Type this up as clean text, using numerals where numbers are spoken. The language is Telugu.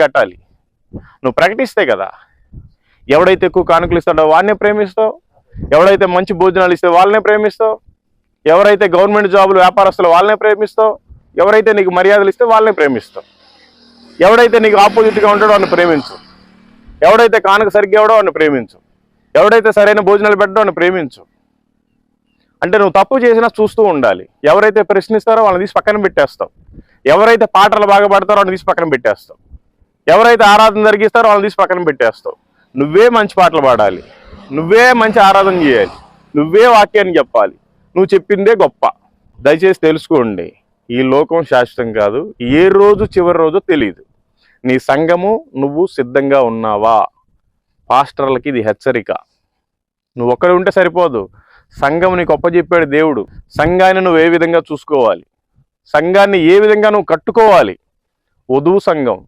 కట్టాలి. నువ్వు ప్రకటిస్తే కదా. ఎవడైతే ఎక్కువ కానుకలు ఇస్తాడో వాడినే ప్రేమిస్తావు, ఎవడైతే మంచి భోజనాలు ఇస్తే వాళ్ళనే ప్రేమిస్తావు, ఎవరైతే గవర్నమెంట్ జాబులు వ్యాపారస్తులు వాళ్ళనే ప్రేమిస్తావు, ఎవరైతే నీకు మర్యాదలు ఇస్తే వాళ్ళనే ప్రేమిస్తావు, ఎవడైతే నీకు ఆపోజిట్గా ఉంటాడో వాడిని ప్రేమించు, ఎవడైతే కానుక సరిగ్గా ఎవడో వాడిని ప్రేమించు, ఎవడైతే సరైన భోజనాలు పెట్టడో వాడిని ప్రేమించు. అంటే నువ్వు తప్పు చేసినా చూస్తూ ఉండాలి. ఎవరైతే ప్రశ్నిస్తారో వాళ్ళని తీసి పక్కన పెట్టేస్తావు, ఎవరైతే పాటలు బాగా పాడతారో వాళ్ళని తీసి పక్కన పెట్టేస్తావు, ఎవరైతే ఆరాధన జరిగిస్తారో వాళ్ళని తీసి పక్కన పెట్టేస్తావు. నువ్వే మంచి పాటలు పాడాలి, నువ్వే మంచి ఆరాధన చేయాలి, నువ్వే వాక్యాన్ని చెప్పాలి, నువ్వు చెప్పిందే గొప్ప. దయచేసి తెలుసుకోండి, ఈ లోకం శాశ్వతం కాదు. ఏ రోజు చివరి రోజు తెలియదు. నీ సంఘము నువ్వు సిద్ధంగా ఉన్నావా? పాస్టర్లకి ఇది హెచ్చరిక. నువ్వు ఒక్కడే ఉంటే సరిపోదు, సంఘం నీకు అప్పచెప్పాడు దేవుడు. సంఘాన్ని నువ్వు ఏ విధంగా చూసుకోవాలి, సంఘాన్ని ఏ విధంగా నువ్వు కట్టుకోవాలి. వధువు సంఘం,